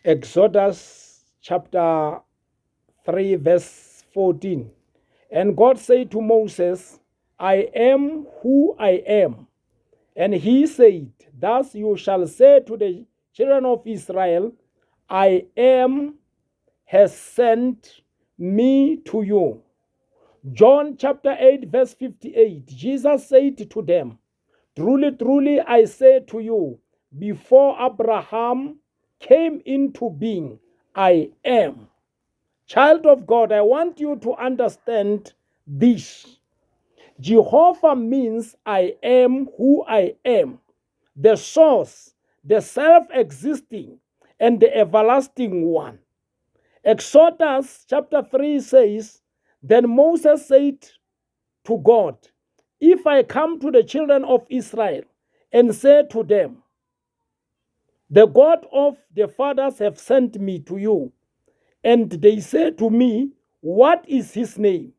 Exodus chapter 3 verse 14. And God said to Moses, I am who I am. And he said, thus you shall say to the children of Israel, I am has sent me to you. John chapter 8 verse 58. Jesus said to them, truly, truly, I say to you, before Abraham came into being, I am. Child of God, I want you to understand this. Jehovah means I am who I am, the source, the self-existing, and the everlasting one. Exodus chapter 3 says, then Moses said to God, if I come to the children of Israel and say to them, the God of the fathers have sent me to you, and they say to me, what is his name?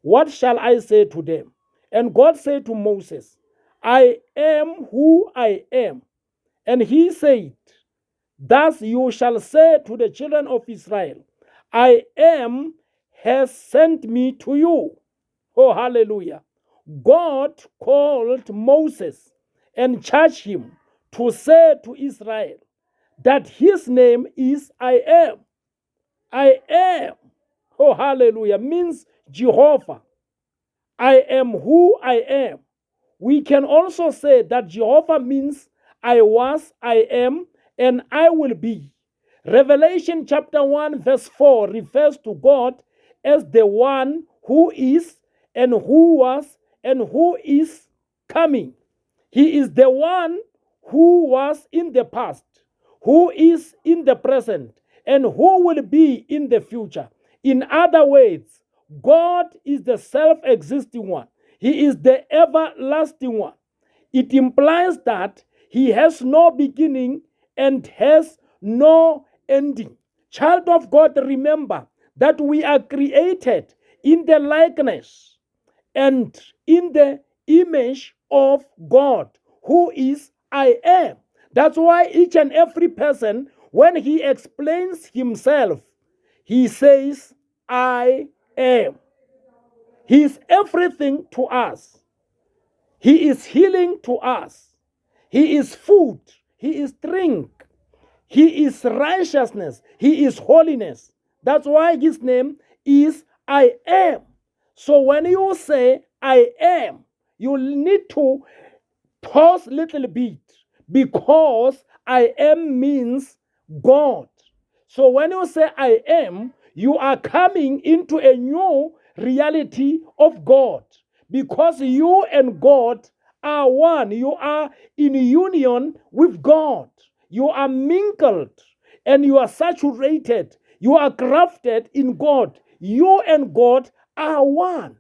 What shall I say to them? And God said to Moses, I am who I am. And he said, thus you shall say to the children of Israel, I am has sent me to you. Oh, hallelujah. God called Moses and charged him to say to Israel that his name is I am. I am. Oh, hallelujah. Means Jehovah. I am who I am. We can also say that Jehovah means I was, I am, and I will be. Revelation chapter 1 verse 4 refers to God as the one who is and who was and who is coming. He is the one who was in the past, who is in the present, and who will be in the future. In other words, God is the self-existing one. He is the everlasting one. It implies that he has no beginning and has no ending. Child of God, remember that we are created in the likeness and in the image of God, who is I am. That's why each and every person, when he explains himself, he says, I am. He is everything to us. He is healing to us. He is food. He is drink. He is righteousness. He is holiness. That's why his name is I am. So when you say I am, you need to pause a little bit, because I am means God. So when you say I am, you are coming into a new reality of God, because you and God are one. You are in union with God. You are mingled and you are saturated. You are grafted in God. You and God are one.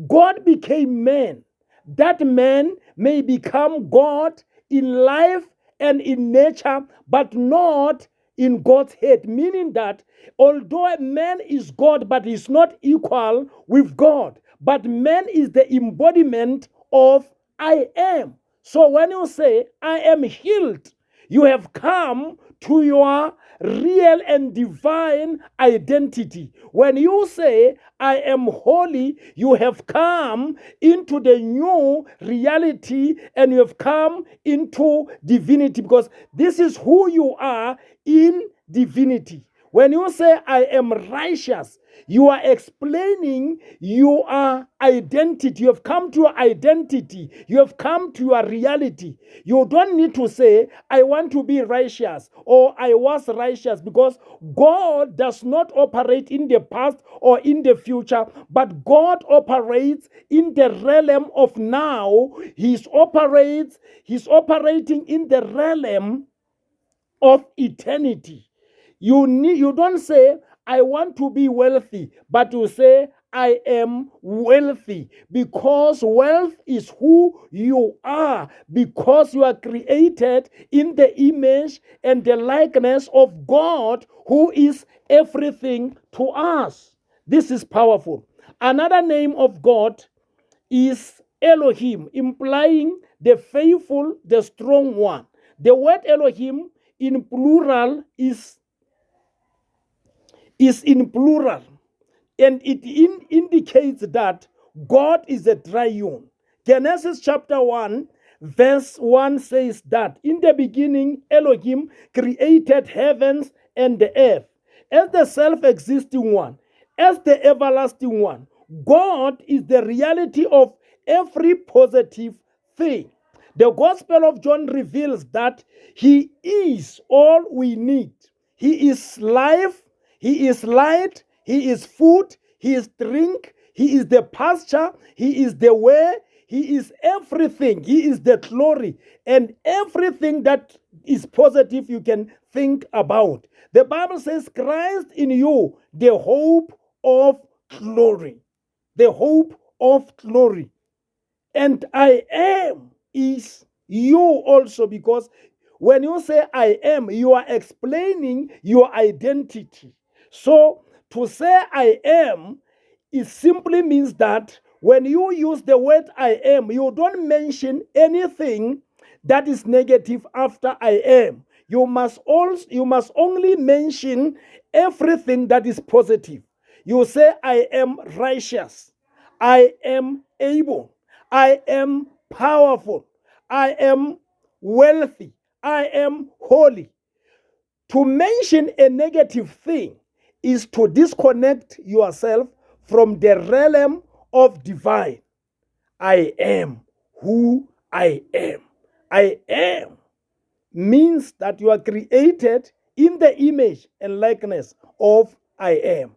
God became man. That man may become God in life and in nature, but not in God's head. Meaning that although man is God, but he's not equal with God. But man is the embodiment of I am. So when you say, I am healed, you have come to your real and divine identity. When you say, I am holy, you have come into the new reality and you have come into divinity, because this is who you are in divinity. When you say, I am righteous, you are explaining your identity. You have come to your identity. You have come to your reality. You don't need to say, I want to be righteous or I was righteous, because God does not operate in the past or in the future, but God operates in the realm of now. He's operating in the realm of eternity. You don't say, I want to be wealthy, but you say, I am wealthy, because wealth is who you are, because you are created in the image and the likeness of God, who is everything to us. This is powerful. Another name of God is Elohim, implying the faithful, the strong one. The word Elohim in plural is is in plural, and it indicates that God is a triune. Genesis chapter 1, verse 1 says that in the beginning, Elohim created heavens and the earth. As the self-existing one, as the everlasting one, God is the reality of every positive thing. The Gospel of John reveals that He is all we need. He is life, He is light, He is food, He is drink, He is the pasture, He is the way, He is everything. He is the glory and everything that is positive you can think about. The Bible says, Christ in you, the hope of glory. The hope of glory. And I am is you also, because when you say I am, you are explaining your identity. So to say I am, it simply means that when you use the word I am, you don't mention anything that is negative after I am. You must only mention everything that is positive. You say I am righteous. I am able. I am powerful. I am wealthy. I am holy. To mention a negative thing is to disconnect yourself from the realm of divine. I am who I am. I am means that you are created in the image and likeness of I am.